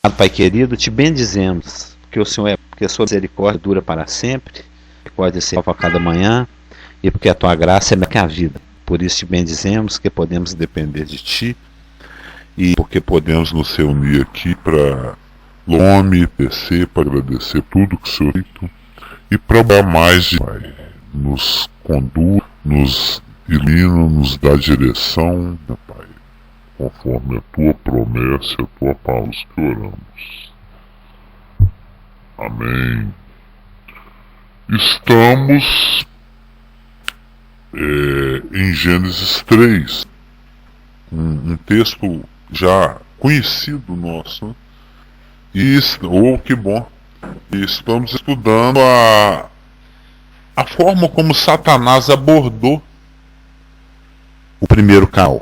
Pai querido, te bendizemos, porque o Senhor porque a sua misericórdia dura para sempre, a misericórdia se salva a cada manhã, e porque a tua graça é melhor que a vida. Por isso te bendizemos, que podemos depender de ti, e porque podemos nos reunir aqui para nome, descer, para agradecer tudo que o Senhor feito, e para dar mais de Pai. Nos conduz, nos ilumina, nos dá direção, meu Pai, conforme a tua promessa e a tua palavra que oramos. Amém. Estamos em Gênesis 3, um texto já conhecido nosso, né? Que bom, e estamos estudando a forma como Satanás abordou o primeiro Caim,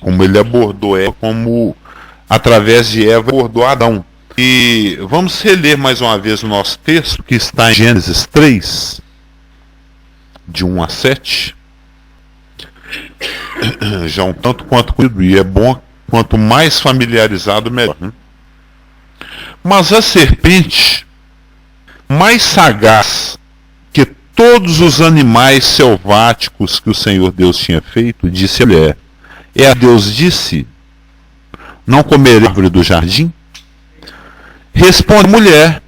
como ele abordou Eva, como através de Eva abordou Adão. E vamos reler mais uma vez o nosso texto, que está em Gênesis 3, de 1 a 7. Já um tanto quanto cuido, e é bom, quanto mais familiarizado, melhor, né? Mas a serpente, mais sagaz que todos os animais selváticos que o Senhor Deus tinha feito, disse a mulher: Deus disse, não comerei a árvore do jardim? Responde a mulher: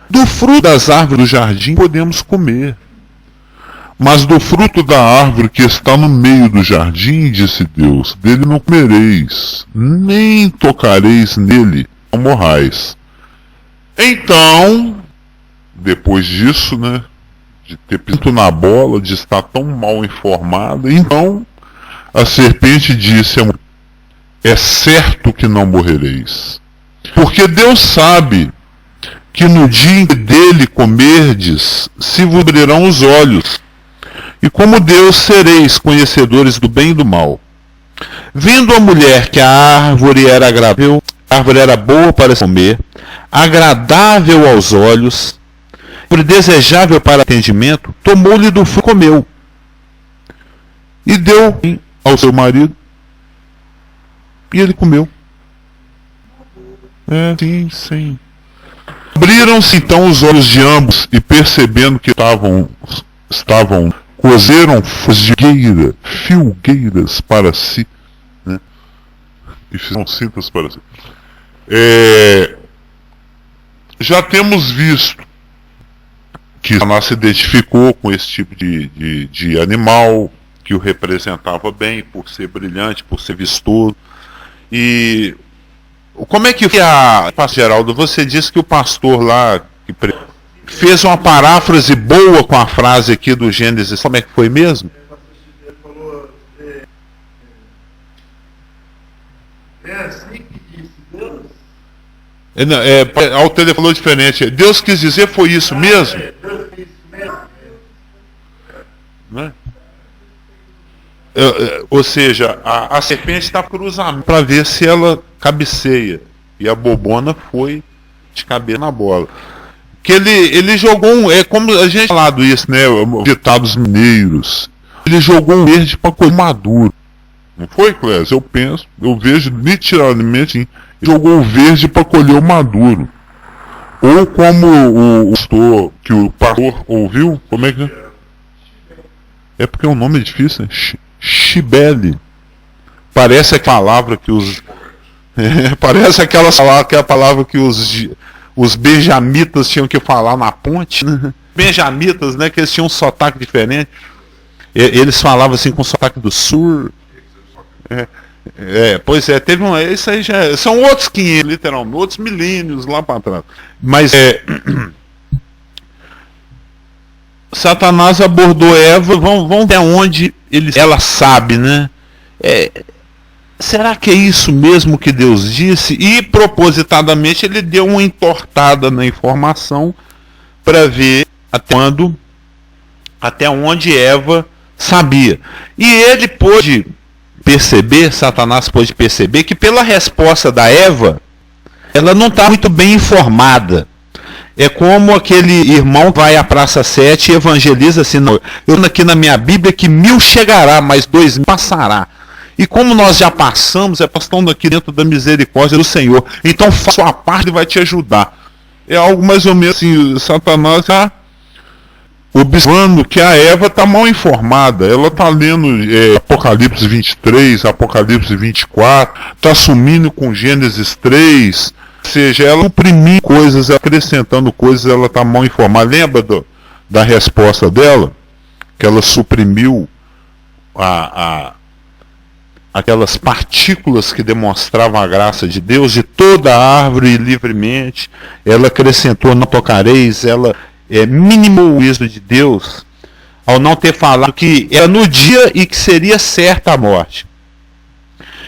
do fruto das árvores do jardim podemos comer, mas do fruto da árvore que está no meio do jardim, disse Deus, dele não comereis, nem tocareis nele, não morrais. Então, depois disso, né, de ter pisado na bola, de estar tão mal informada, então a serpente disse a mulher: é certo que não morrereis, porque Deus sabe que no dia em que dele comerdes, se vos abrirão os olhos, e como Deus sereis conhecedores do bem e do mal. Vendo a mulher que a árvore era agradável, a árvore era boa para se comer, agradável aos olhos, desejável para atendimento, tomou-lhe do fruto e comeu, e deu ao seu marido, e ele comeu. Sim. Abriram-se então os olhos de ambos, e percebendo que estavam cozeram filgueiras para si, né? E fizeram cintas para si. Já temos visto que Satanás se identificou com esse tipo de animal, que o representava bem, por ser brilhante, por ser vistoso. E como é que foi Pastor Geraldo? Você disse que o pastor lá que fez uma paráfrase boa com a frase aqui do Gênesis. Como é que foi mesmo? Ele falou: é assim que disse Deus? Ao telefone falou diferente. Deus quis dizer foi isso mesmo? Deus quis isso mesmo. Né? Ou seja, a serpente está cruzando para ver se ela cabeceia. E a bobona foi de cabeça na bola. Que ele jogou é como a gente falado isso, né? Ditados mineiros. Ele jogou um verde para colher maduro. Não foi, Clésio? Eu vejo nitidamente, ele jogou o verde para colher o maduro. Ou como que o pastor ouviu, como é que é? É porque o nome é difícil, né? Chibele. Parece aquela palavra que os parece aquela palavra que os benjamitas tinham que falar na ponte, né? Benjamitas, né? Que eles tinham um sotaque diferente. Eles falavam assim com o sotaque do sul. Pois é, teve isso aí já são outros 500, literalmente, outros milênios lá para trás. Mas Satanás abordou Eva, vamos ver onde ela sabe, né? Será que é isso mesmo que Deus disse? E propositadamente ele deu uma entortada na informação para ver até onde Eva sabia. E ele pôde perceber, Satanás pôde perceber que pela resposta da Eva, ela não está muito bem informada. É como aquele irmão vai à Praça 7 e evangeliza assim: eu aqui na minha Bíblia que 1000 chegará, mas 2000 passará. E como nós já passamos, nós estamos aqui dentro da misericórdia do Senhor. Então faça a sua parte e vai te ajudar. É algo mais ou menos assim, Satanás já observando que a Eva está mal informada. Ela está lendo Apocalipse 23, Apocalipse 24, está sumindo com Gênesis 3, ou seja, ela suprimindo coisas, acrescentando coisas, ela está mal informada. Lembra da resposta dela? Que ela suprimiu aquelas partículas que demonstravam a graça de Deus de toda a árvore livremente. Ela acrescentou, não tocareis, ela minimou o juízo de Deus ao não ter falado que era no dia e que seria certa a morte.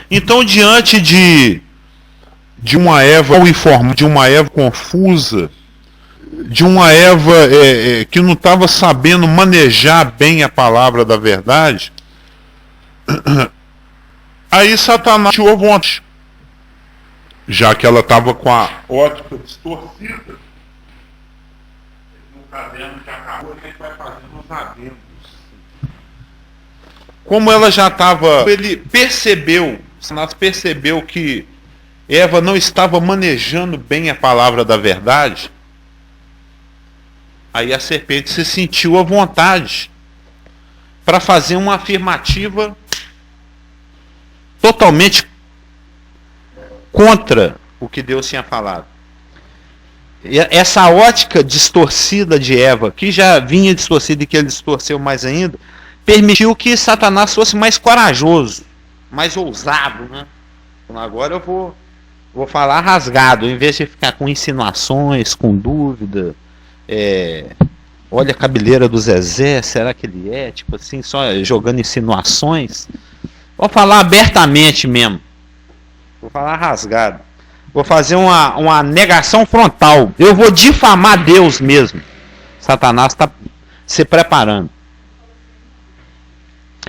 Então, diante de uma Eva mal informada, de uma Eva confusa, de uma Eva que não estava sabendo manejar bem a palavra da verdade, aí Satanás tirou vontade, já que ela estava com a ótica distorcida. No caderno que acabou, a gente vai fazendo os adendos. Como ela já estava, ele percebeu, Satanás percebeu que Eva não estava manejando bem a palavra da verdade. Aí a serpente se sentiu à vontade para fazer uma afirmativa totalmente contra o que Deus tinha falado. E essa ótica distorcida de Eva, que já vinha distorcida e que ele distorceu mais ainda, permitiu que Satanás fosse mais corajoso, mais ousado, né? Então agora eu vou falar rasgado, em vez de ficar com insinuações, com dúvida. Olha a cabeleira do Zezé, será que ele é? Tipo assim, só jogando insinuações. Vou falar abertamente mesmo. Vou falar rasgado. Vou fazer uma negação frontal. Eu vou difamar Deus mesmo. Satanás está se preparando.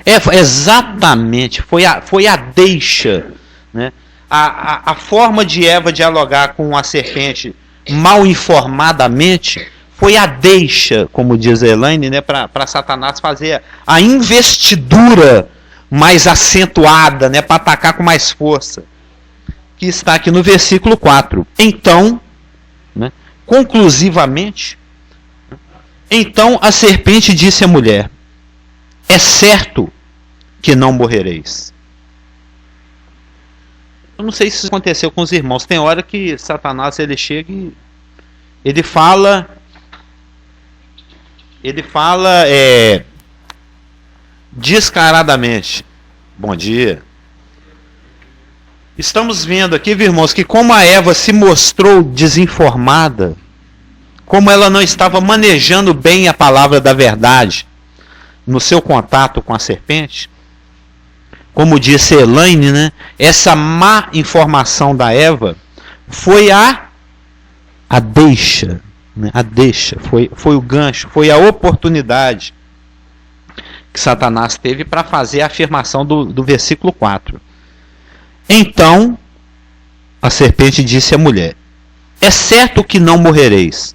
Exatamente. Foi a deixa, né? A forma de Eva dialogar com a serpente mal informadamente foi a deixa, como diz a Elaine, né, para Satanás fazer a investidura mais acentuada, né, para atacar com mais força, que está aqui no versículo 4. Então, né, conclusivamente, então a serpente disse à mulher: é certo que não morrereis. Eu não sei se isso aconteceu com os irmãos. Tem hora que Satanás ele chega e ele fala descaradamente. Bom dia. Estamos vendo aqui, irmãos, que como a Eva se mostrou desinformada, como ela não estava manejando bem a palavra da verdade no seu contato com a serpente, como disse Elaine, né, essa má informação da Eva foi a deixa, né, foi o gancho, foi a oportunidade que Satanás teve para fazer a afirmação do versículo 4. Então, a serpente disse à mulher: é certo que não morrereis.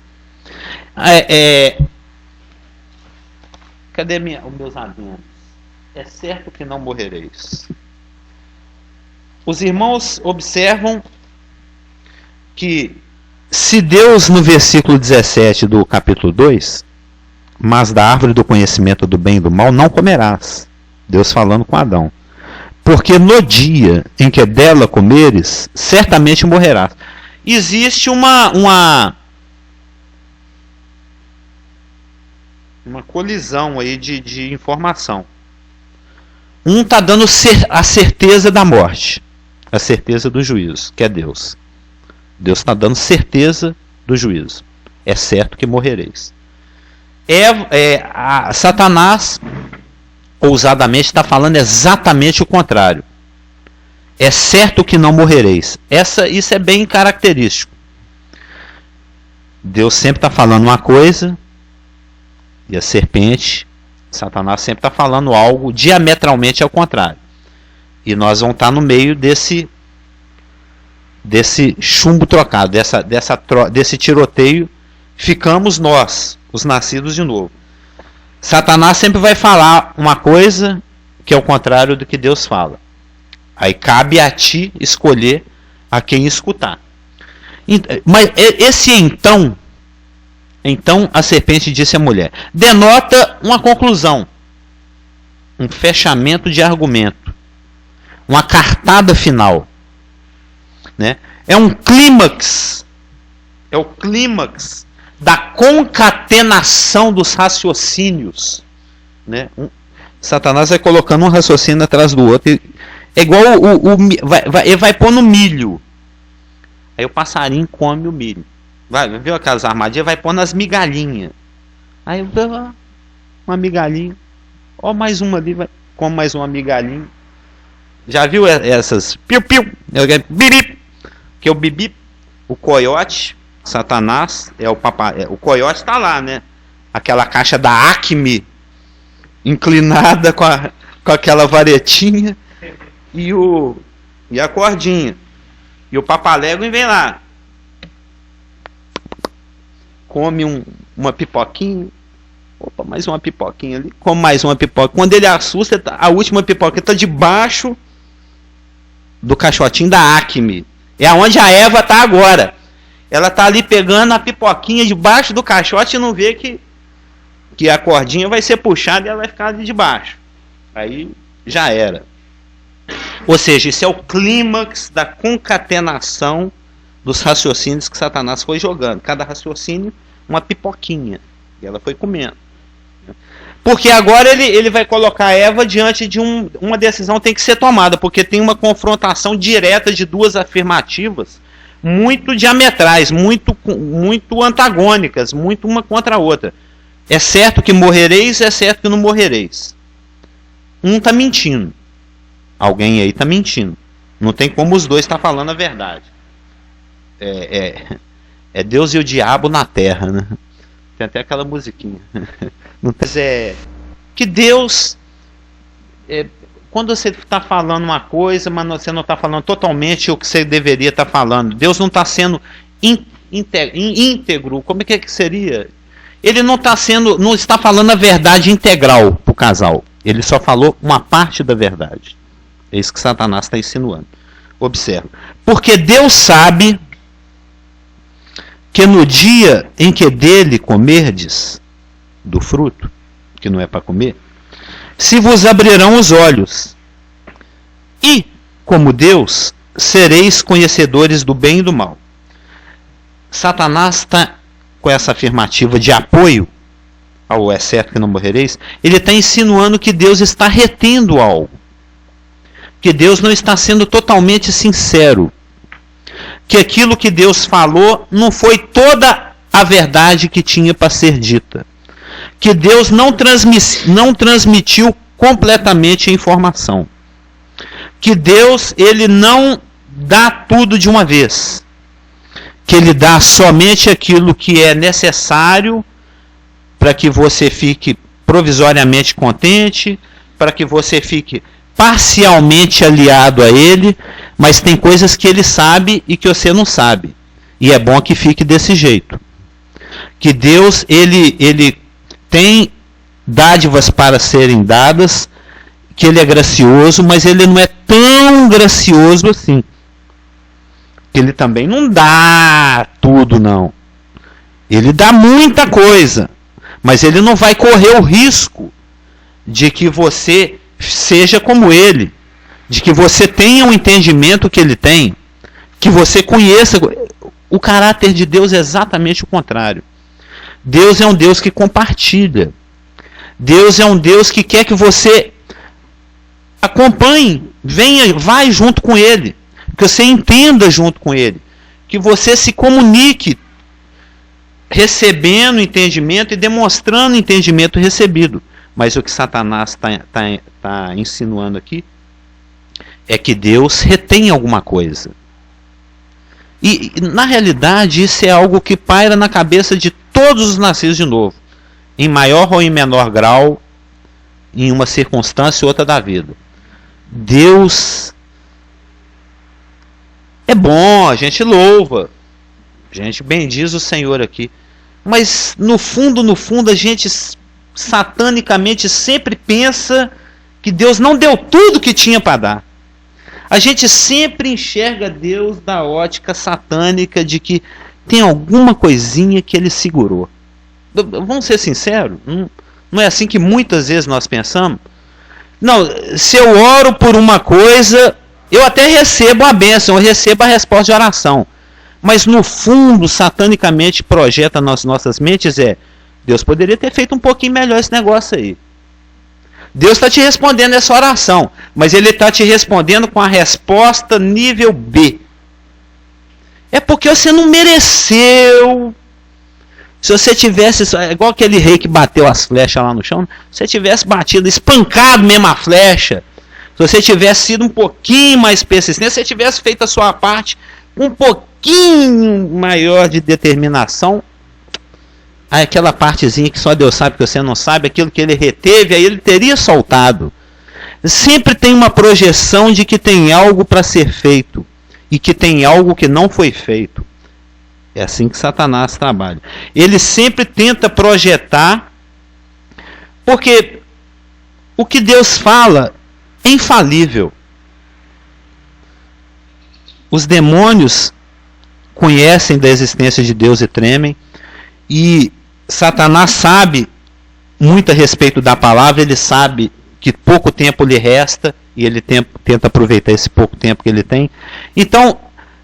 Cadê os meus adendos? É certo que não morrereis. Os irmãos observam que se Deus, no versículo 17 do capítulo 2, mas da árvore do conhecimento do bem e do mal não comerás. Deus falando com Adão. Porque no dia em que dela comeres, certamente morrerás. Existe uma colisão aí de informação. Um está dando a certeza da morte, a certeza do juízo, que é Deus. Deus está dando certeza do juízo. É certo que morrereis. Satanás, ousadamente, está falando exatamente o contrário. É certo que não morrereis. Isso é bem característico. Deus sempre está falando uma coisa, e a serpente, Satanás, sempre está falando algo diametralmente ao contrário. E nós vamos estar no meio desse chumbo trocado, desse tiroteio. Ficamos nós, os nascidos de novo. Satanás sempre vai falar uma coisa que é o contrário do que Deus fala. Aí cabe a ti escolher a quem escutar. Mas esse então a serpente disse à mulher, denota uma conclusão, um fechamento de argumento, uma cartada final, né? É um clímax, é o clímax da concatenação dos raciocínios, né? Satanás vai colocando um raciocínio atrás do outro, é igual ele vai pôr no milho, aí o passarinho come o milho. Viu aquelas armadilhas? Vai pôr nas migalhinhas. Aí uma migalhinha. Ó, mais uma ali. Come mais uma migalhinha. Já viu essas? Piu-piu. Bibip. Que é o bibip. O coiote. Satanás. O coiote tá lá, né? Aquela caixa da Acme. Inclinada com aquela varetinha. E a cordinha. E o papalégua vem lá. Come uma pipoquinha. Opa, mais uma pipoquinha ali. Come mais uma pipoca. Quando ele assusta, a última pipoca está debaixo do caixotinho da Acme. É onde a Eva está agora. Ela está ali pegando a pipoquinha debaixo do caixote e não vê que a cordinha vai ser puxada e ela vai ficar ali debaixo. Aí já era. Ou seja, isso é o clímax da concatenação dos raciocínios que Satanás foi jogando. Cada raciocínio, uma pipoquinha. E ela foi comendo. Porque agora ele vai colocar Eva diante de uma decisão que tem que ser tomada. Porque tem uma confrontação direta de duas afirmativas muito diametrais, muito antagônicas, muito uma contra a outra. É certo que morrereis, é certo que não morrereis. Um está mentindo. Alguém aí está mentindo. Não tem como os dois estar falando a verdade. É Deus e o diabo na terra, né? Tem até aquela musiquinha. Que Deus, quando você está falando uma coisa, mas você não está falando totalmente o que você deveria estar falando. Deus não está sendo íntegro. Como é que seria? Ele não está falando a verdade integral para o casal. Ele só falou uma parte da verdade. É isso que Satanás está insinuando. Observa. Porque Deus sabe que no dia em que dele comerdes do fruto, que não é para comer, se vos abrirão os olhos, e, como Deus, sereis conhecedores do bem e do mal. Satanás está com essa afirmativa de apoio ao é certo que não morrereis, ele está insinuando que Deus está retendo algo, que Deus não está sendo totalmente sincero, que aquilo que Deus falou não foi toda a verdade que tinha para ser dita, que Deus não transmitiu completamente a informação, que Deus ele não dá tudo de uma vez, que ele dá somente aquilo que é necessário para que você fique provisoriamente contente, para que você fique parcialmente aliado a ele, mas tem coisas que ele sabe e que você não sabe. E é bom que fique desse jeito. Que Deus, ele tem dádivas para serem dadas, que ele é gracioso, mas ele não é tão gracioso assim. Ele também não dá tudo, não. Ele dá muita coisa, mas ele não vai correr o risco de que você seja como ele, de que você tenha o entendimento que ele tem, que você conheça. O caráter de Deus é exatamente o contrário. Deus é um Deus que compartilha. Deus é um Deus que quer que você acompanhe, vai junto com ele, que você entenda junto com ele, que você se comunique recebendo entendimento e demonstrando entendimento recebido. Mas o que Satanás está insinuando aqui é que Deus retém alguma coisa. E, na realidade, isso é algo que paira na cabeça de todos os nascidos de novo, em maior ou em menor grau, em uma circunstância ou outra da vida. Deus é bom, a gente louva, a gente bendiz o Senhor aqui, mas no fundo, a gente satanicamente sempre pensa que Deus não deu tudo que tinha para dar. A gente sempre enxerga Deus da ótica satânica de que tem alguma coisinha que ele segurou. Vamos ser sinceros, não é assim que muitas vezes nós pensamos? Não, se eu oro por uma coisa, eu até recebo a bênção, eu recebo a resposta de oração. Mas no fundo, satanicamente projeta nas nossas mentes Deus poderia ter feito um pouquinho melhor esse negócio aí. Deus está te respondendo essa oração, mas Ele está te respondendo com a resposta nível B. É porque você não mereceu. Se você tivesse, igual aquele rei que bateu as flechas lá no chão, se você tivesse batido, espancado mesmo a flecha, se você tivesse sido um pouquinho mais persistente, se você tivesse feito a sua parte um pouquinho maior de determinação, aí aquela partezinha que só Deus sabe que você não sabe, aquilo que ele reteve, aí ele teria soltado. Sempre tem uma projeção de que tem algo para ser feito e que tem algo que não foi feito. É assim que Satanás trabalha. Ele sempre tenta projetar, porque o que Deus fala é infalível. Os demônios conhecem da existência de Deus e tremem, e Satanás sabe muito a respeito da palavra, ele sabe que pouco tempo lhe resta, e ele tenta aproveitar esse pouco tempo que ele tem. Então,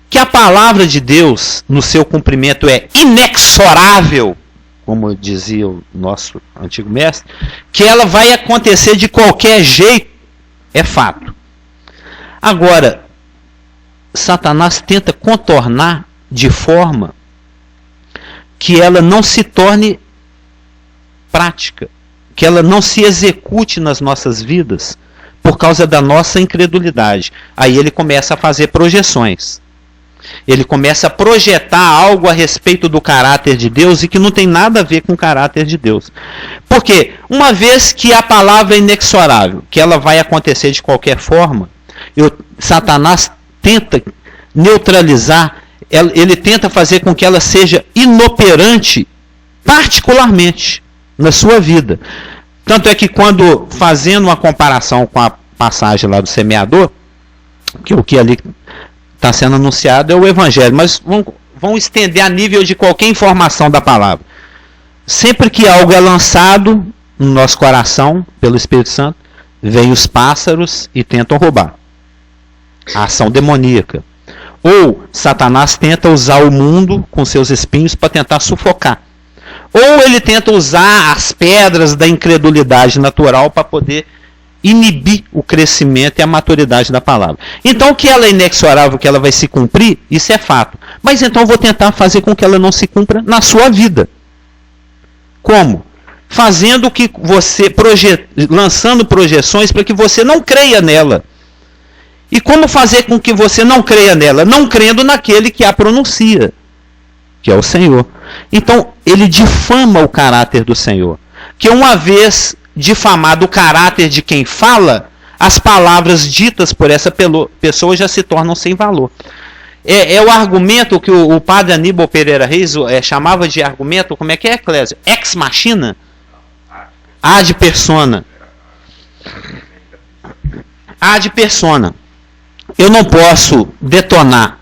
que a palavra de Deus, no seu cumprimento, é inexorável, como dizia o nosso antigo mestre, que ela vai acontecer de qualquer jeito, é fato. Agora, Satanás tenta contornar de forma que ela não se torne prática, que ela não se execute nas nossas vidas, por causa da nossa incredulidade. Aí ele começa a fazer projeções. Ele começa a projetar algo a respeito do caráter de Deus e que não tem nada a ver com o caráter de Deus. Porque uma vez que a palavra é inexorável, que ela vai acontecer de qualquer forma, Satanás tenta neutralizar, ele tenta fazer com que ela seja inoperante, particularmente, na sua vida. Tanto é que quando, fazendo uma comparação com a passagem lá do semeador, que o que ali está sendo anunciado é o Evangelho, mas vão estender a nível de qualquer informação da palavra. Sempre que algo é lançado no nosso coração, pelo Espírito Santo, vêm os pássaros e tentam roubar. A ação demoníaca. Ou Satanás tenta usar o mundo com seus espinhos para tentar sufocar. Ou ele tenta usar as pedras da incredulidade natural para poder inibir o crescimento e a maturidade da palavra. Então, que ela é inexorável, que ela vai se cumprir, isso é fato. Mas então eu vou tentar fazer com que ela não se cumpra na sua vida. Como? Fazendo que você, lançando projeções para que você não creia nela. E como fazer com que você não creia nela? Não crendo naquele que a pronuncia, que é o Senhor. Então, ele difama o caráter do Senhor. Que uma vez difamado o caráter de quem fala, as palavras ditas por essa pessoa já se tornam sem valor. É o argumento que o padre Aníbal Pereira Reis chamava de argumento, como é que é, Clésio? Ex machina? Ad persona. Ad persona. Eu não posso detonar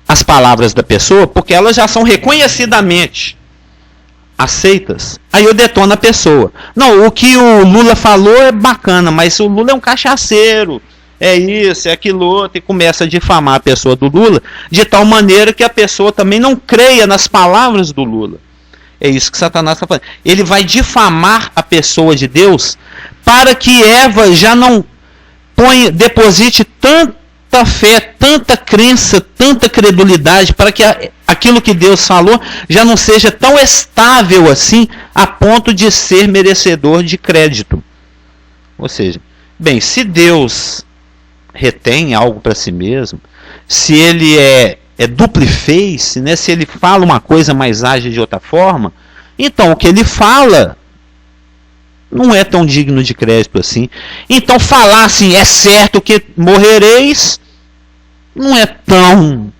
as palavras da pessoa porque elas já são reconhecidamente aceitas. Aí eu detono a pessoa. Não, o que o Lula falou é bacana, mas o Lula é um cachaceiro, é isso, é aquilo outro, e começa a difamar a pessoa do Lula, de tal maneira que a pessoa também não creia nas palavras do Lula. É isso que Satanás está fazendo. Ele vai difamar a pessoa de Deus para que Eva já não deposite tanta fé, tanta crença, tanta credulidade, para que aquilo que Deus falou já não seja tão estável assim, a ponto de ser merecedor de crédito. Ou seja, bem, se Deus retém algo para si mesmo, se ele é duplo face, né? Se ele fala uma coisa, mas age de outra forma, então o que ele fala não é tão digno de crédito assim. Então falar assim, é certo que morrereis, não é tão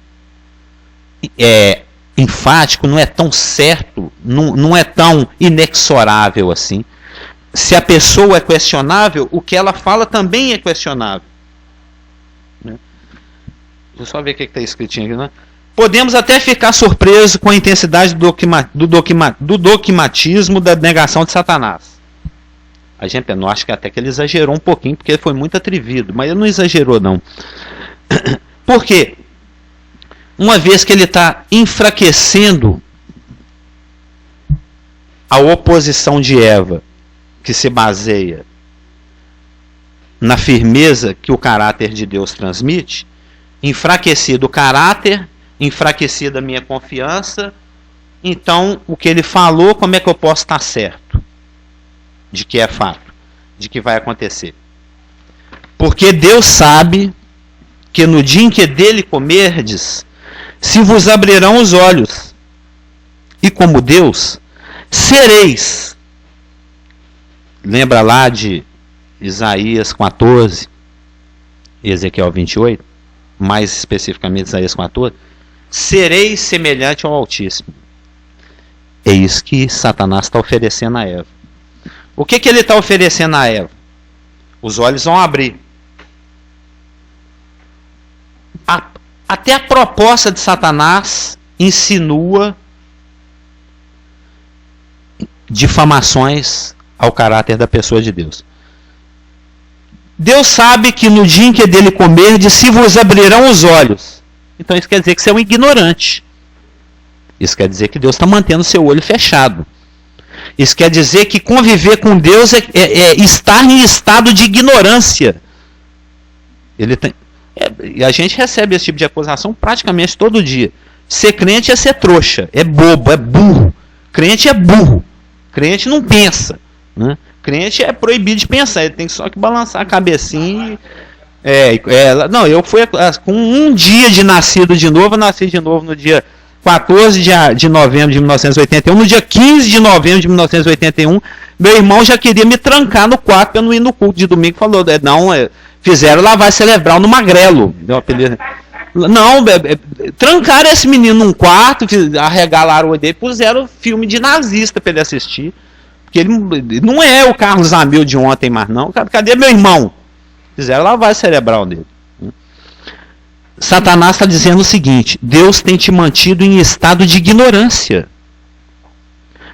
enfático, não é tão certo, não é tão inexorável assim. Se a pessoa é questionável, o que ela fala também é questionável. Deixa eu só ver o que está escritinho aqui, né? Podemos até ficar surpresos com a intensidade do dogmatismo da negação de Satanás. A gente não acha que até que ele exagerou um pouquinho, porque ele foi muito atrevido, mas ele não exagerou não. Por quê? Uma vez que ele está enfraquecendo a oposição de Eva, que se baseia na firmeza que o caráter de Deus transmite, enfraquecido o caráter, enfraquecida a minha confiança, então o que ele falou, como é que eu posso estar certo de que é fato, de que vai acontecer? Porque Deus sabe que no dia em que dele comerdes, se vos abrirão os olhos, e como Deus, sereis. Lembra lá de Isaías 14, Ezequiel 28, mais especificamente Isaías 14, sereis semelhante ao Altíssimo. É isso que Satanás está oferecendo a Eva. O que ele está oferecendo a Eva? Os olhos vão abrir. Até a proposta de Satanás insinua difamações ao caráter da pessoa de Deus. Deus sabe que no dia em que dele comerdes, se vos abrirão os olhos. Então isso quer dizer que você é um ignorante. Isso quer dizer que Deus está mantendo seu olho fechado. Isso quer dizer que conviver com Deus é estar em estado de ignorância. E a gente recebe esse tipo de acusação praticamente todo dia. Ser crente é ser trouxa, é bobo, é burro. Crente é burro. Crente não pensa, né? Crente é proibido de pensar, ele tem só que balançar a cabecinha. Não, eu fui com um dia de nascido de novo, eu nasci de novo no dia 14 de novembro de 1981. No dia 15 de novembro de 1981, meu irmão já queria me trancar no quarto para eu não ir no culto de domingo. Falou, fizeram lavagem cerebral no Magrelo. Deu um apelido. Não, trancaram esse menino num quarto, arregalaram o olho dele, puseram filme de nazista para ele assistir. Porque ele não é o Carlos Amil de ontem mais não. Cadê meu irmão? Fizeram lavagem cerebral dele. Satanás está dizendo o seguinte: Deus tem te mantido em estado de ignorância.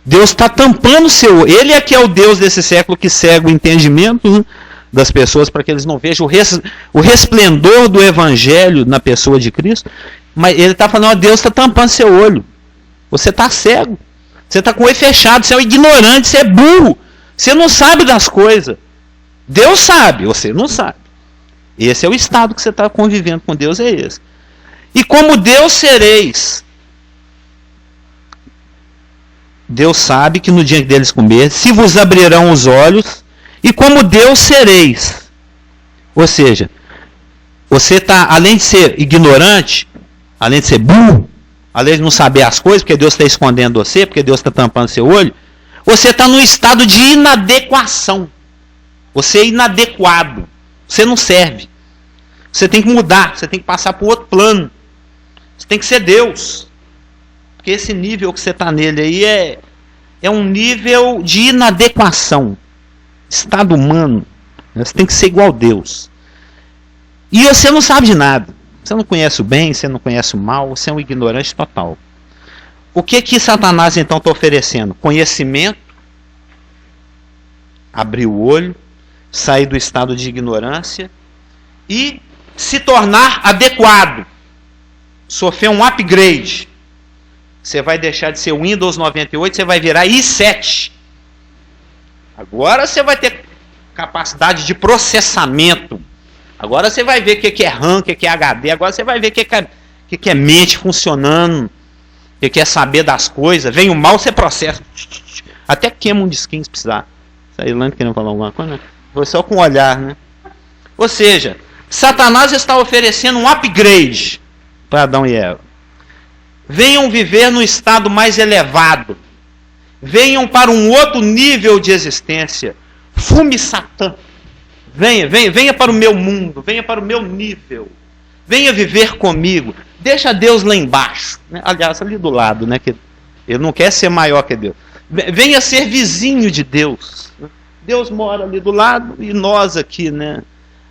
Deus está tampando seu... Ele é que é o Deus desse século que cega o entendimento das pessoas para que eles não vejam o resplendor do Evangelho na pessoa de Cristo. Mas ele está falando, Deus está tampando seu olho. Você está cego. Você está com o olho fechado. Você é um ignorante. Você é burro. Você não sabe das coisas. Deus sabe. Você não sabe. Esse é o estado que você está convivendo com Deus, é esse. E como Deus sereis. Deus sabe que no dia deles comer, se vos abrirão os olhos, e como Deus sereis. Ou seja, você está, além de ser ignorante, além de ser burro, além de não saber as coisas, porque Deus está escondendo você, porque Deus está tampando seu olho, você está num estado de inadequação. Você é inadequado. Você não serve. Você tem que mudar, você tem que passar para outro plano. Você tem que ser Deus. Porque esse nível que você está nele aí é um nível de inadequação. Estado humano. Você tem que ser igual a Deus. E você não sabe de nada. Você não conhece o bem, você não conhece o mal, você é um ignorante total. O que Satanás então está oferecendo? Conhecimento, abrir o olho, sair do estado de ignorância e se tornar adequado. Sofrer um upgrade. Você vai deixar de ser Windows 98, você vai virar i7. Agora você vai ter capacidade de processamento. Agora você vai ver o que é RAM, o que é HD. Agora você vai ver o que é mente funcionando. O que é saber das coisas. Vem o mal, você processa. Até queima um disquinho se precisar. Saiu lá querendo falar alguma coisa, né? Foi só com o olhar, né? Ou seja, Satanás está oferecendo um upgrade para Adão e Eva. Venham viver no estado mais elevado. Venham para um outro nível de existência. Fume Satã. Venha para o meu mundo. Venha para o meu nível. Venha viver comigo. Deixa Deus lá embaixo. Aliás, ali do lado, né? Que ele não quer ser maior que Deus. Venha ser vizinho de Deus. Deus mora ali do lado e nós aqui, né?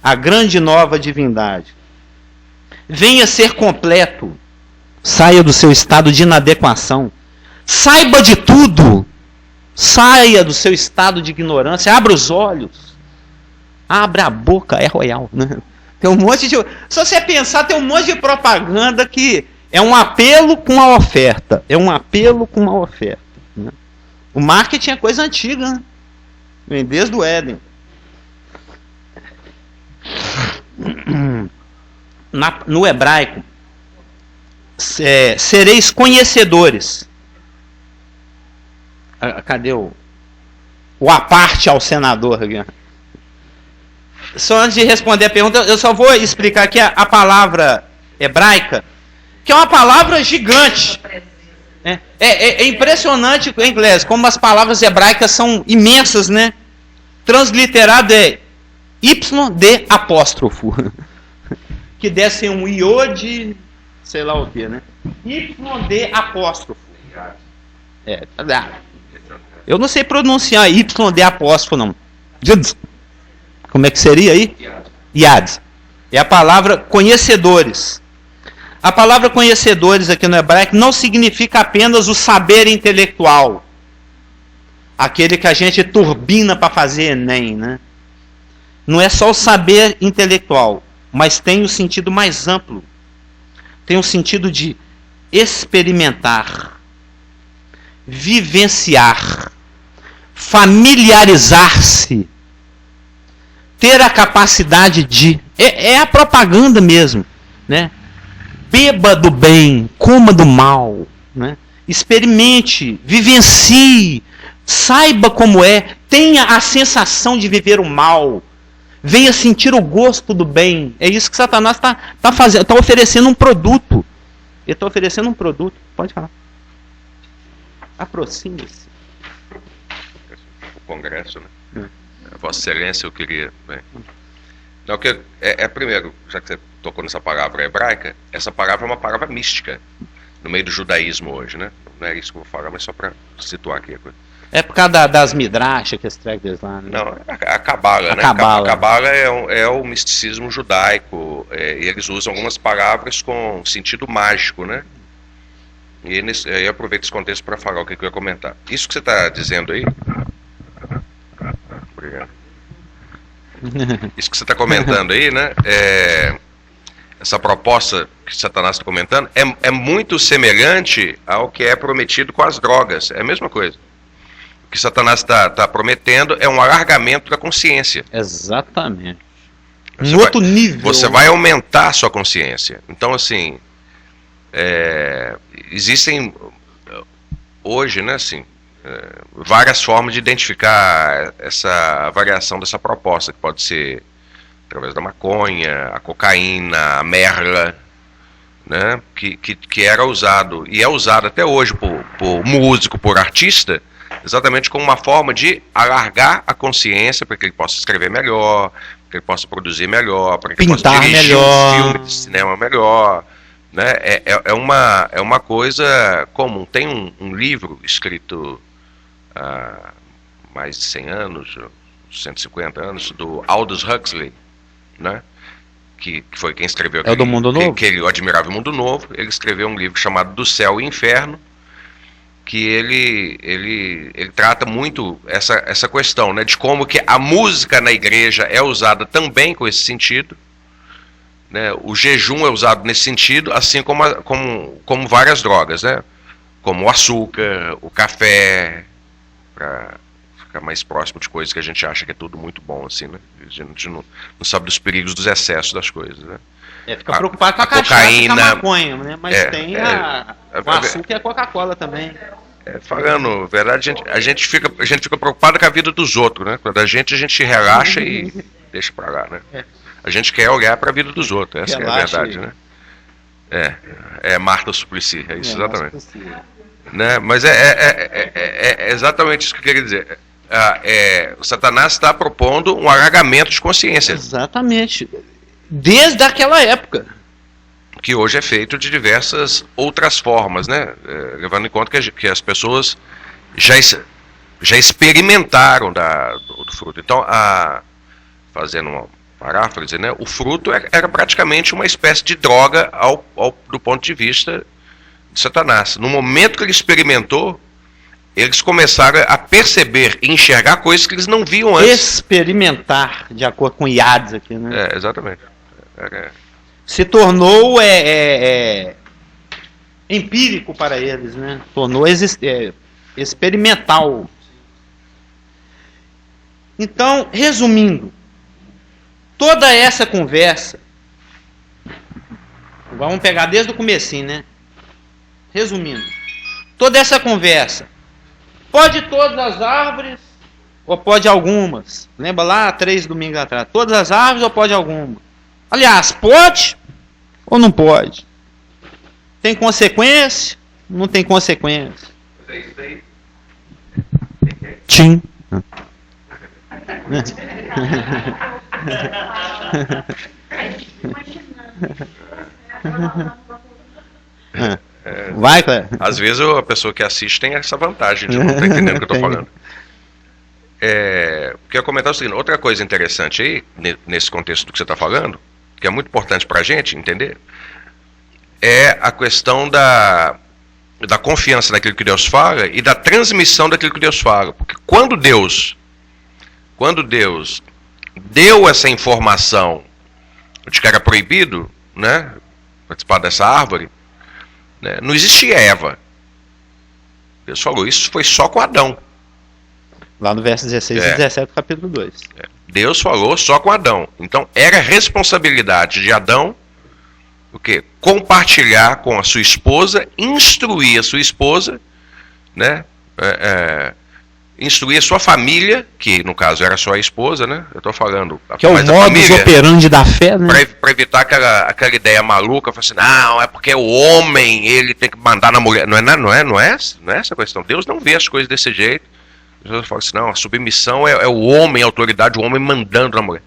A grande nova divindade. Venha ser completo. Saia do seu estado de inadequação. Saiba de tudo. Saia do seu estado de ignorância. Abra os olhos. Abra a boca. É royal, né? Tem um monte de... Se você pensar, tem um monte de propaganda que é um apelo com a oferta. É um apelo com uma oferta. Né? O marketing é coisa antiga, né? Vem desde o Éden. No hebraico, sereis conhecedores. Cadê o aparte ao senador aqui? Só antes de responder a pergunta, eu só vou explicar aqui a palavra hebraica, que é uma palavra gigante. É impressionante em inglês, como as palavras hebraicas são imensas, né? Transliterado é YD apóstrofo. Que desce um iode, sei lá o que, né? YD apóstrofo. Eu não sei pronunciar YD apóstrofo, não. Como é que seria aí? Yad. É a palavra conhecedores. A palavra conhecedores aqui no hebraico não significa apenas o saber intelectual. Aquele que a gente turbina para fazer Enem, né? Não é só o saber intelectual, mas tem o sentido mais amplo. Tem o sentido de experimentar, vivenciar, familiarizar-se, ter a capacidade de... É a propaganda mesmo, né? Beba do bem, coma do mal, né? Experimente, vivencie, saiba como é, tenha a sensação de viver o mal, venha sentir o gosto do bem. É isso que Satanás está fazendo, está oferecendo um produto. Ele está oferecendo um produto. Pode falar. Aproxime-se. O Congresso, né? Vossa Excelência, eu queria... Não, que primeiro, já que você tocou nessa palavra hebraica, essa palavra é uma palavra mística no meio do judaísmo hoje, né? Não é isso que eu vou falar, mas só para situar aqui a coisa. É por causa das midrash que escreve deles lá, né? Não, a Cabala, né? A Cabala é o misticismo judaico, e eles usam algumas palavras com sentido mágico, né? E aí eu aproveito esse contexto para falar o que eu ia comentar. Isso que você está dizendo aí... Obrigado. Isso que você está comentando aí, né? Essa proposta que Satanás está comentando é muito semelhante ao que é prometido com as drogas. É a mesma coisa. O que Satanás está prometendo é um alargamento da consciência. Exatamente. Outro nível. Você vai aumentar a sua consciência. Então, assim, existem hoje, né, assim, várias formas de identificar essa variação dessa proposta, que pode ser através da maconha, a cocaína, a merla, né, que era usado, e é usado até hoje por músico, por artista, exatamente como uma forma de alargar a consciência para que ele possa escrever melhor, para que ele possa produzir melhor, para que ele possa dirigir um filme de cinema melhor, né? É uma coisa comum. Tem um livro escrito há mais de 100 anos, 150 anos, do Aldous Huxley, né? Que foi quem escreveu o do Mundo Novo? O Admirável Mundo Novo. Ele escreveu um livro chamado Do Céu e Inferno, que ele trata muito essa questão, né, de como que a música na igreja é usada também com esse sentido, né, o jejum é usado nesse sentido, assim como várias drogas, né, como o açúcar, o café, para ficar mais próximo de coisas que a gente acha que é tudo muito bom, assim, né, a gente não sabe dos perigos, dos excessos das coisas, né. Fica preocupado com a cocaína, com a maconha, né? Mas tem o açúcar e a Coca-Cola também. Falando verdade, a gente fica preocupado com a vida dos outros, né? Quando a gente relaxa e deixa pra lá, né? A gente quer olhar para a vida dos outros, essa é a verdade, né? É Marta Suplicy, é isso, exatamente. Né? Mas é exatamente isso que eu queria dizer. O Satanás está propondo um alargamento de consciência. Exatamente. Desde aquela época. Que hoje é feito de diversas outras formas, né? Levando em conta que as pessoas já experimentaram do fruto. Então, fazendo paráfrase, né? O fruto era praticamente uma espécie de droga do ponto de vista de Satanás. No momento que ele experimentou, eles começaram a perceber e enxergar coisas que eles não viam antes. Experimentar, de acordo com Iades aqui, né? Exatamente. Se tornou empírico para eles, né? Tornou experimental. Então, resumindo, toda essa conversa, vamos pegar desde o comecinho, né? Resumindo, toda essa conversa, pode todas as árvores ou pode algumas? Lembra lá, 3 domingos atrás, todas as árvores ou pode alguma? Aliás, pode ou não pode? Tem consequência? Não tem consequência? Tchim. Vai, Cléber. Às vezes a pessoa que assiste tem essa vantagem de não estar entendendo o que eu estou falando. Quero comentar o seguinte, outra coisa interessante aí, nesse contexto do que você está falando, que é muito importante para a gente entender, é a questão da confiança naquilo que Deus fala e da transmissão daquilo que Deus fala. Porque quando Deus deu essa informação de que era proibido, né, participar dessa árvore, né, não existia Eva. Deus falou, isso foi só com Adão. Lá no verso 16 e 17 do capítulo 2. Deus falou só com Adão. Então era responsabilidade de Adão o quê? Compartilhar com a sua esposa, instruir a sua esposa, né? Instruir a sua família, que no caso era só a esposa, né? Eu estou falando. Que é o modus operandi da fé, né? Para evitar aquela ideia maluca, assim, não, é porque o homem, ele tem que mandar na mulher. Não é essa a questão. Deus não vê as coisas desse jeito. Deus fala assim, não, a submissão é o homem, a autoridade, o homem mandando na mulher.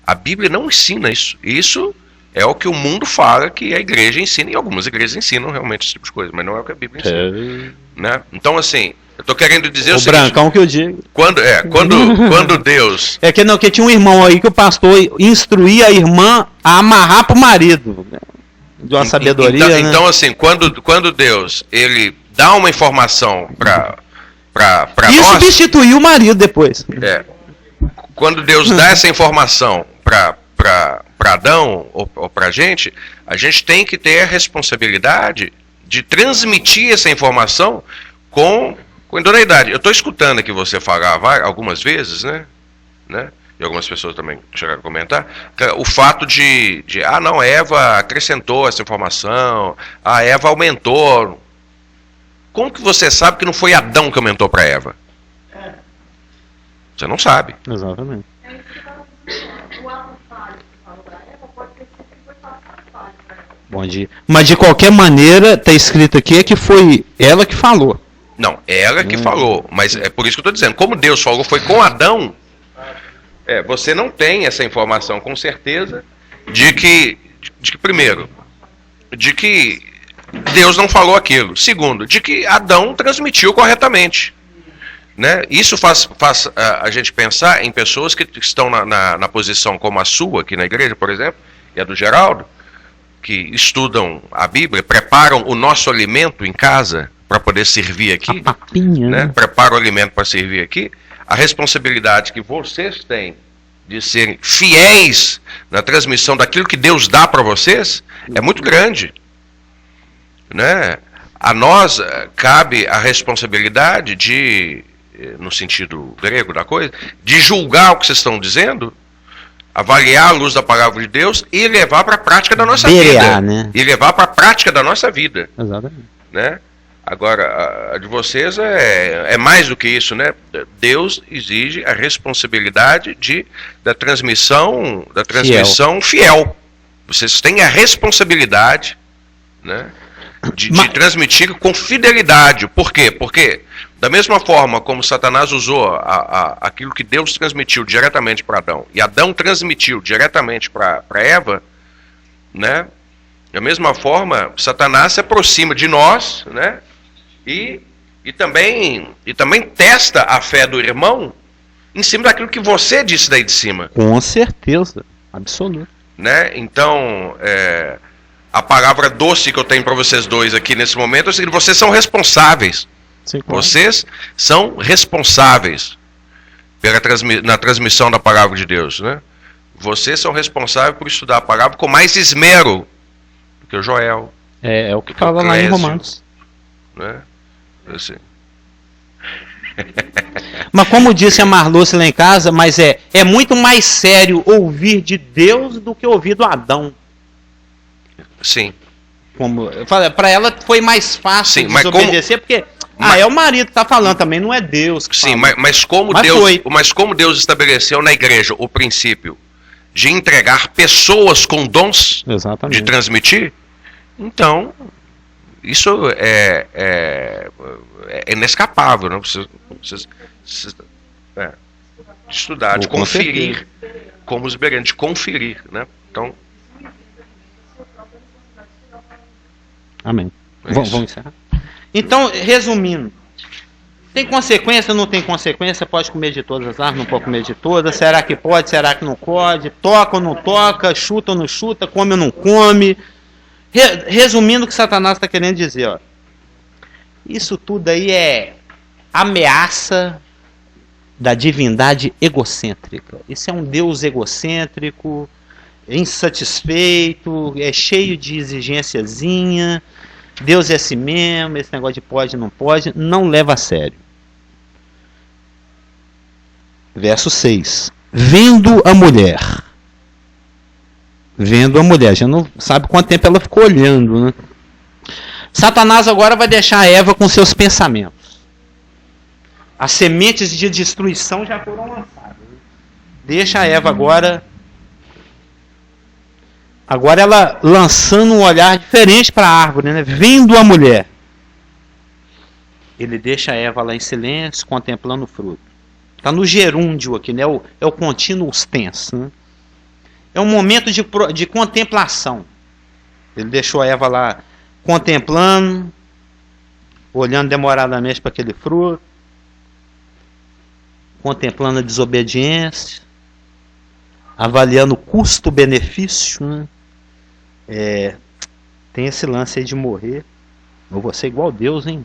A Bíblia não ensina isso. Isso é o que o mundo fala que a igreja ensina, e algumas igrejas ensinam realmente esse tipo de coisa, mas não é o que a Bíblia ensina. Né? Então, assim, eu estou querendo dizer o seguinte, brancão que eu digo. Quando Deus... que tinha um irmão aí que o pastor instruía a irmã a amarrar para o marido. De uma sabedoria, né? Então, assim, quando Deus, ele dá uma informação para e nós... substituiu o marido depois. Quando Deus dá essa informação para Adão ou para a gente tem que ter a responsabilidade de transmitir essa informação com idoneidade. Eu estou escutando aqui você falar algumas vezes, né? E algumas pessoas também chegaram a comentar, o fato de não, Eva acrescentou essa informação, a Eva aumentou. Como que você sabe que não foi Adão que aumentou para Eva? Você não sabe. Exatamente. Bom dia. Mas de qualquer maneira, está escrito aqui que foi ela que falou. Não, ela que falou. Mas é por isso que eu estou dizendo. Como Deus falou, foi com Adão. Você não tem essa informação com certeza de que primeiro, de que Deus não falou aquilo. Segundo, de que Adão transmitiu corretamente. Né? Isso faz a gente pensar em pessoas que estão na posição como a sua, aqui na igreja, por exemplo, e a do Geraldo, que estudam a Bíblia, preparam o nosso alimento em casa para poder servir aqui, a papinha, né? Preparam o alimento para servir aqui. A responsabilidade que vocês têm de serem fiéis na transmissão daquilo que Deus dá para vocês é muito grande. Né? A nós cabe a responsabilidade de, no sentido grego da coisa, de julgar o que vocês estão dizendo, avaliar a luz da palavra de Deus e levar para a prática da nossa vida. Né? E levar para a prática da nossa vida. Exatamente. Né? Agora, a de vocês é mais do que isso, né? Deus exige a responsabilidade da transmissão fiel. Vocês têm a responsabilidade, né, de transmitir com fidelidade. Por quê? Porque da mesma forma como Satanás usou aquilo que Deus transmitiu diretamente para Adão, e Adão transmitiu diretamente para Eva, né? Da mesma forma, Satanás se aproxima de nós, né? E também testa a fé do irmão em cima daquilo que você disse daí de cima. Com certeza. Absoluto. Né? Então, a palavra doce que eu tenho para vocês dois aqui nesse momento é o seguinte: vocês são responsáveis. Sim, claro. Vocês são responsáveis na transmissão da palavra de Deus, né? Vocês são responsáveis por estudar a palavra com mais esmero do que o Joel. É o que fala lá em Romanos. Né? Assim. Mas como disse a Marluce lá em casa, mas é muito mais sério ouvir de Deus do que ouvir do Adão. Sim. Como para ela foi mais fácil desobedecer, porque é o marido que tá falando também, não é Deus que sim, fala. mas como Deus estabeleceu na igreja o princípio de entregar pessoas com dons, exatamente, de transmitir, então isso é inescapável, não precisa estudar, de conferir, como os iberianos, de conferir, né? Então, amém. Vamos encerrar. Então, resumindo, tem consequência, não tem consequência? Pode comer de todas as árvores, não pode comer de todas? Será que pode, será que não pode? Toca ou não toca? Chuta ou não chuta? Come ou não come? Resumindo o que Satanás está querendo dizer, ó, isso tudo aí é ameaça da divindade egocêntrica. Isso é um Deus egocêntrico, insatisfeito, é cheio de exigênciazinha. Deus é assim mesmo, esse negócio de pode, não pode, não leva a sério. Verso 6. Vendo a mulher, já não sabe quanto tempo ela ficou olhando, né? Satanás agora vai deixar a Eva com seus pensamentos. As sementes de destruição já foram lançadas. Deixa a Eva agora ela lançando um olhar diferente para a árvore, né? Vendo a mulher. Ele deixa a Eva lá em silêncio, contemplando o fruto. Está no gerúndio aqui, né? É o continuous tense, né? É um momento de contemplação. Ele deixou a Eva lá contemplando, olhando demoradamente para aquele fruto, contemplando a desobediência, avaliando o custo-benefício, né? Tem esse lance aí de morrer. Eu vou ser igual a Deus, hein?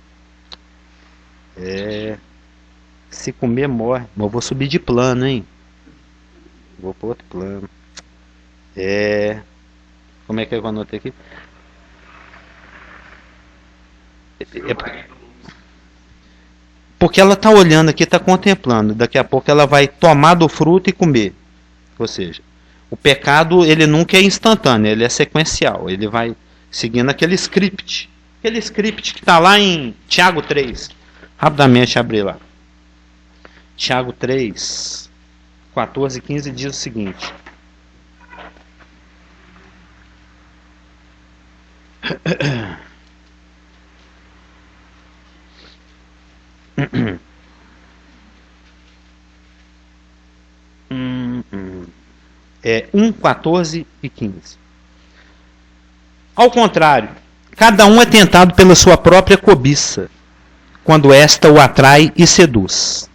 Se comer, morre. Mas eu vou subir de plano, hein? Vou para outro plano. Como é que eu anotei aqui? Porque ela está olhando aqui, está contemplando. Daqui a pouco ela vai tomar do fruto e comer. Ou seja, o pecado ele nunca é instantâneo, ele é sequencial. Ele vai seguindo aquele script. Aquele script que está lá em Tiago 3. Rapidamente abrir lá. Tiago 3, 14 e 15 diz o seguinte. É 1, 14 e 15. Ao contrário, cada um é tentado pela sua própria cobiça, quando esta o atrai e seduz.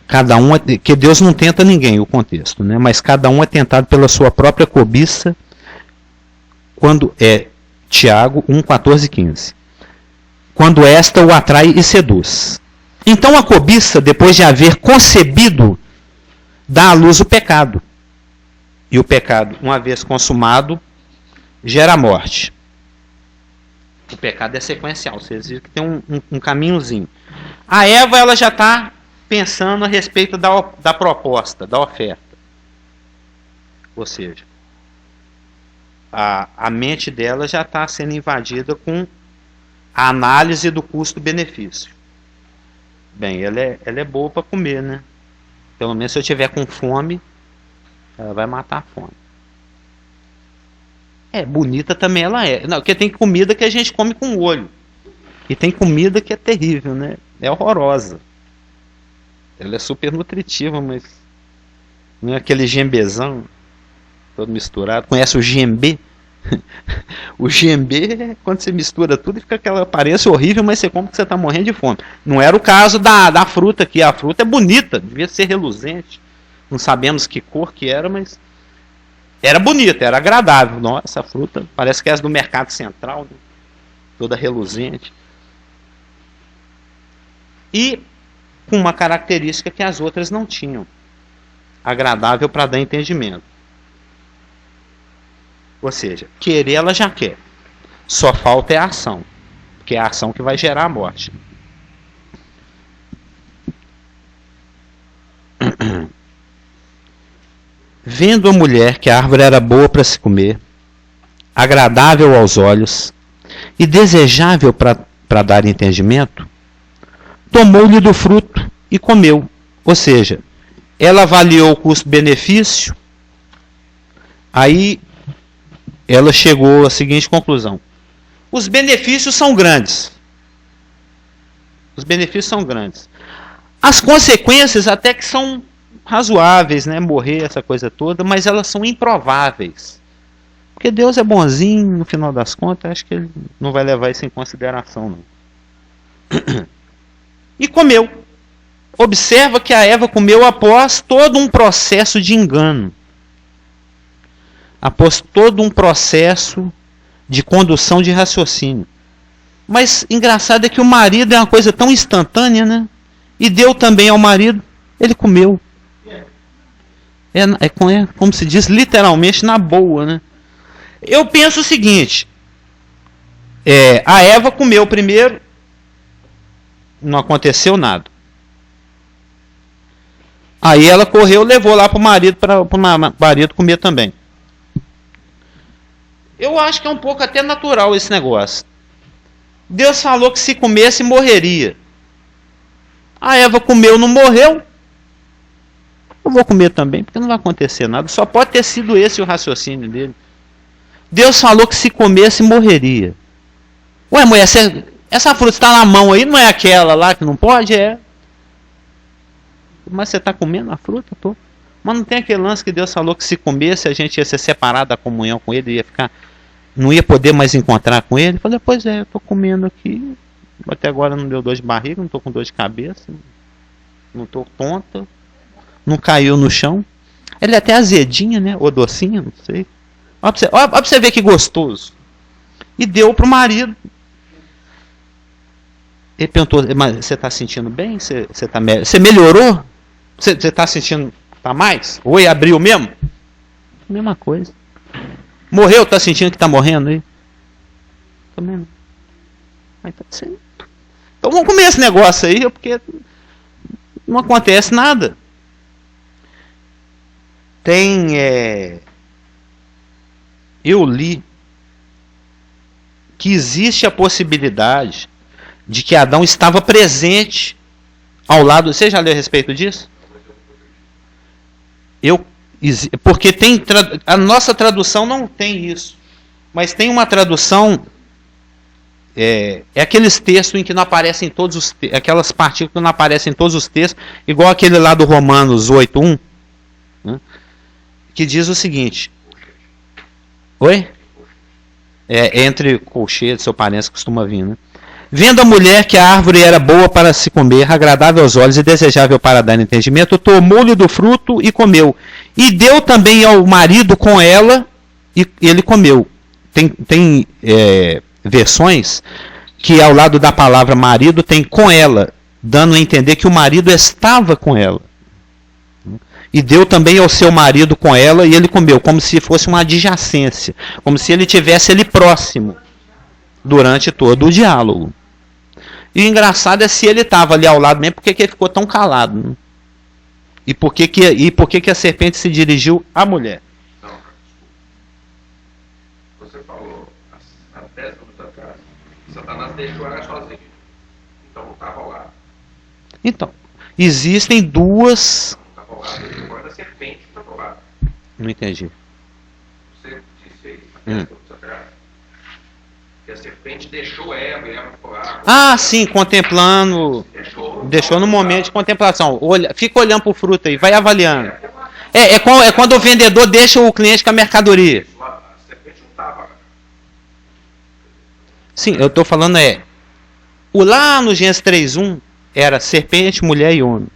Cada um que Deus não tenta ninguém, o contexto, né? Mas cada um é tentado pela sua própria cobiça, quando Tiago 1, 14 e 15. Quando esta o atrai e seduz. Então a cobiça, depois de haver concebido, dá à luz o pecado. E o pecado, uma vez consumado, gera morte. O pecado é sequencial, vocês viram que tem um caminhozinho. A Eva ela já está pensando a respeito da proposta, da oferta. Ou seja, a mente dela já está sendo invadida com a análise do custo-benefício. Bem, ela é boa para comer, né? Pelo menos se eu tiver com fome, ela vai matar a fome. Bonita também ela é. Não, porque tem comida que a gente come com o olho. E tem comida que é terrível, né? É horrorosa. Ela é super nutritiva, mas não é aquele gembezão todo misturado. Conhece o gembê? O gembê, quando você mistura tudo, fica aquela aparência horrível, mas você come porque você está morrendo de fome. Não era o caso da fruta aqui. A fruta é bonita, devia ser reluzente. Não sabemos que cor que era, mas era bonita, era agradável. Nossa, essa fruta parece que é as do mercado central, né? Toda reluzente. E com uma característica que as outras não tinham. Agradável para dar entendimento. Ou seja, querer ela já quer. Só falta é a ação. Porque é a ação que vai gerar a morte. Vendo a mulher que a árvore era boa para se comer, agradável aos olhos e desejável para dar entendimento, tomou-lhe do fruto e comeu. Ou seja, ela avaliou o custo-benefício, aí ela chegou à seguinte conclusão: os benefícios são grandes. Os benefícios são grandes. As consequências até que são razoáveis, né? Morrer, essa coisa toda, mas elas são improváveis. Porque Deus é bonzinho, no final das contas, acho que ele não vai levar isso em consideração, não. E comeu. Observa que a Eva comeu após todo um processo de engano. Após todo um processo de condução de raciocínio. Mas engraçado é que o marido é uma coisa tão instantânea, né? E deu também ao marido, ele comeu. É como se diz, literalmente na boa, né? Eu penso o seguinte: a Eva comeu primeiro, não aconteceu nada. Aí ela correu, levou lá para o marido comer também. Eu acho que é um pouco até natural esse negócio. Deus falou que se comesse morreria. A Eva comeu, não morreu. Eu vou comer também, porque não vai acontecer nada. Só pode ter sido esse o raciocínio dele. Deus falou que se comesse morreria. Ué, mulher, essa fruta está na mão aí, não é aquela lá que não pode? É. Mas você está comendo a fruta? Tô. Mas não tem aquele lance que Deus falou que se comesse a gente ia ser separado da comunhão com ele, ia ficar, não ia poder mais encontrar com ele? Eu falei, pois é, eu estou comendo aqui, até agora não deu dor de barriga, não estou com dor de cabeça, não estou tonta, não caiu no chão. Ele é até azedinha, né? Ou docinha, não sei. Olha para você ver que gostoso. E deu para o marido. Ele perguntou, mas você está sentindo bem? Você melhorou? Você está sentindo, tá mais? Oi, abriu mesmo? Mesma coisa. Morreu, está sentindo que está morrendo aí? Também não. Mas tá sendo. Então vamos comer esse negócio aí, porque não acontece nada. Eu li que existe a possibilidade de que Adão estava presente ao lado. Você já leu a respeito disso? Porque a nossa tradução não tem isso, mas tem uma tradução, é aqueles textos em que não aparecem todos os aquelas partículas que não aparecem em todos os textos, igual aquele lá do Romanos 8:1, né, que diz o seguinte. Oi? Entre colchetes, seu parente costuma vir, né? Vendo a mulher que a árvore era boa para se comer, agradável aos olhos e desejável para dar entendimento, tomou-lhe do fruto e comeu. E deu também ao marido com ela, e ele comeu. Tem versões que ao lado da palavra marido tem com ela, dando a entender que o marido estava com ela. E deu também ao seu marido com ela, e ele comeu, como se fosse uma adjacência, como se ele tivesse ali próximo, durante todo o diálogo. E o engraçado é se ele estava ali ao lado mesmo, porque que ele ficou tão calado, né? E por que a serpente se dirigiu à mulher? Não, você falou há 10 minutos atrás, Satanás deixou ela sozinha, então não estava lá. Então, existem duas... Agora a serpente está ao lado. Não entendi. Você disse aí, há 10 minutos atrás, que a serpente deixou Eva e Eva ficou lá. Ah, sim, contemplando. Deixou no momento de contemplação. Fica olhando para o fruto aí, vai avaliando. É quando o vendedor deixa o cliente com a mercadoria. A serpente não estava lá. Sim, eu estou falando lá no Gênesis 3:1 era serpente, mulher e homem.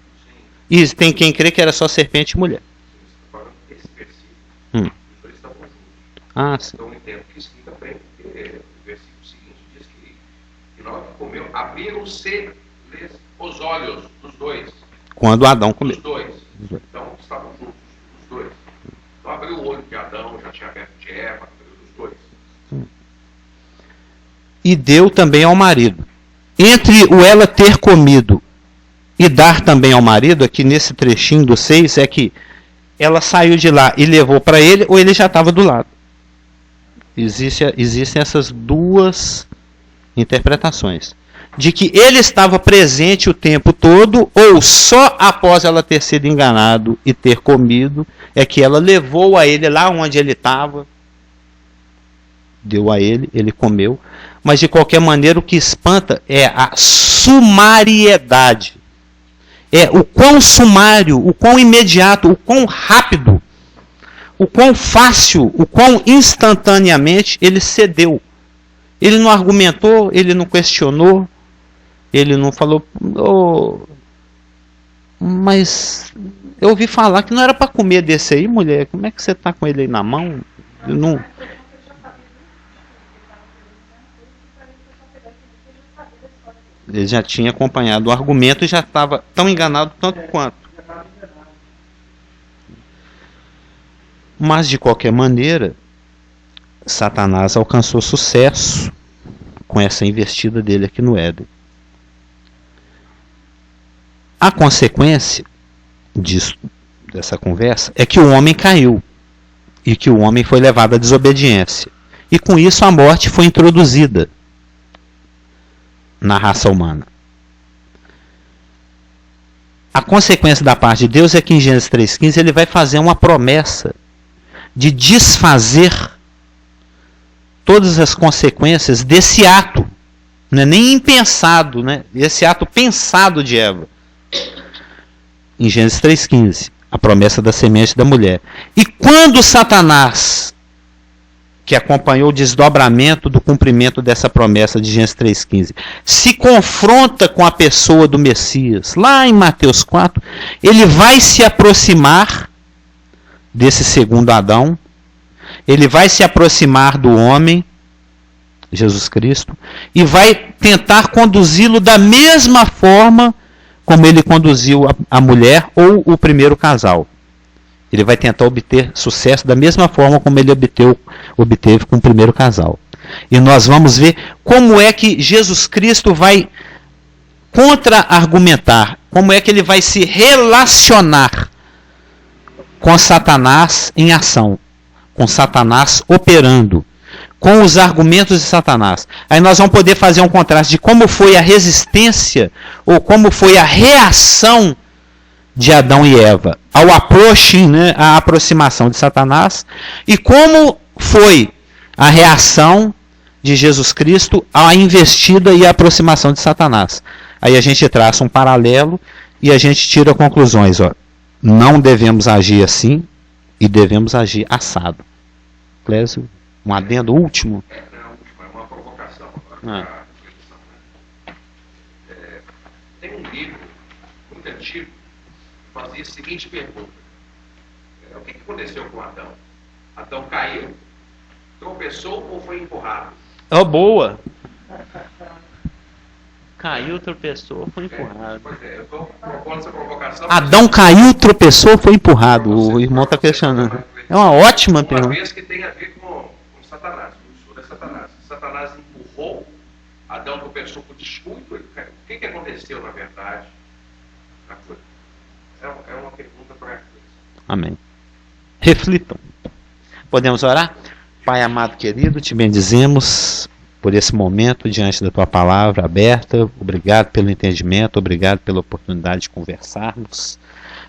E tem quem crê que era só serpente e mulher. Esse versículo, Hum. os dois estavam juntos. Ah, sim. Então eu entendo que isso fica bem, porque o versículo seguinte diz que na hora que comeu, abriram-se os olhos dos dois. Quando Adão comeu. Dos dois. Então estavam juntos, os dois. Então abriu o olho de Adão, já tinha aberto de Eva, abriu dos dois. E deu também ao marido. Entre o ela ter comido e dar também ao marido, aqui nesse trechinho do 6, é que ela saiu de lá e levou para ele, ou ele já estava do lado. Existem essas duas interpretações. De que ele estava presente o tempo todo, ou só após ela ter sido enganado e ter comido, é que ela levou a ele lá onde ele estava, deu a ele, ele comeu. Mas de qualquer maneira o que espanta é a sumariedade. É o quão sumário, o quão imediato, o quão rápido, o quão fácil, o quão instantaneamente ele cedeu. Ele não argumentou, ele não questionou, ele não falou, mas eu ouvi falar que não era para comer desse aí, mulher, como é que você está com ele aí na mão? Eu não... Ele já tinha acompanhado o argumento e já estava tão enganado tanto quanto. Mas, de qualquer maneira, Satanás alcançou sucesso com essa investida dele aqui no Éden. A consequência disso, dessa conversa, é que o homem caiu e que o homem foi levado à desobediência. E com isso a morte foi introduzida na raça humana. A consequência da parte de Deus é que em Gênesis 3,15 ele vai fazer uma promessa de desfazer todas as consequências desse ato, não é nem impensado, né? Esse ato pensado de Eva. Em Gênesis 3,15, a promessa da semente da mulher. E quando Satanás, que acompanhou o desdobramento do cumprimento dessa promessa de Gênesis 3,15, se confronta com a pessoa do Messias, lá em Mateus 4, ele vai se aproximar desse segundo Adão, ele vai se aproximar do homem, Jesus Cristo, e vai tentar conduzi-lo da mesma forma como ele conduziu a mulher ou o primeiro casal. Ele vai tentar obter sucesso da mesma forma como ele obteve com o primeiro casal. E nós vamos ver como é que Jesus Cristo vai contra-argumentar, como é que ele vai se relacionar com Satanás em ação, com Satanás operando, com os argumentos de Satanás. Aí nós vamos poder fazer um contraste de como foi a resistência ou como foi a reação de Adão e Eva ao approaching, né, a aproximação de Satanás, e como foi a reação de Jesus Cristo à investida e à aproximação de Satanás. Aí a gente traça um paralelo e a gente tira conclusões. Ó. Não devemos agir assim e devemos agir assado. Clésio, um adendo último? Não, é uma provocação. Tem um livro muito antigo que fazia a seguinte pergunta. O que aconteceu com Adão? Adão caiu, tropeçou ou foi empurrado? Oh, boa! Caiu, tropeçou, foi empurrado. Pois é, eu estou propondo essa provocação. Adão caiu, tropeçou, foi empurrado. O irmão está questionando. É uma ótima pergunta. Uma vez que tem a ver com Satanás. O estudo é Satanás. Satanás empurrou, Adão tropeçou por descuido. O que aconteceu, na verdade? É uma pergunta para a Amém. Reflitam. Podemos orar? Pai amado querido, te bendizemos por esse momento diante da tua palavra aberta. Obrigado pelo entendimento, obrigado pela oportunidade de conversarmos,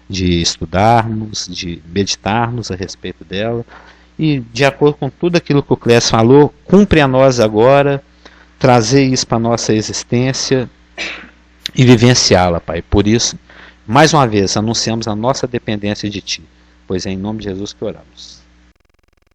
de estudarmos, de meditarmos a respeito dela. E de acordo com tudo aquilo que o Clésio falou, cumpre a nós agora trazer isso para a nossa existência e vivenciá-la, Pai. Por isso, mais uma vez, anunciamos a nossa dependência de Ti, pois é em nome de Jesus que oramos.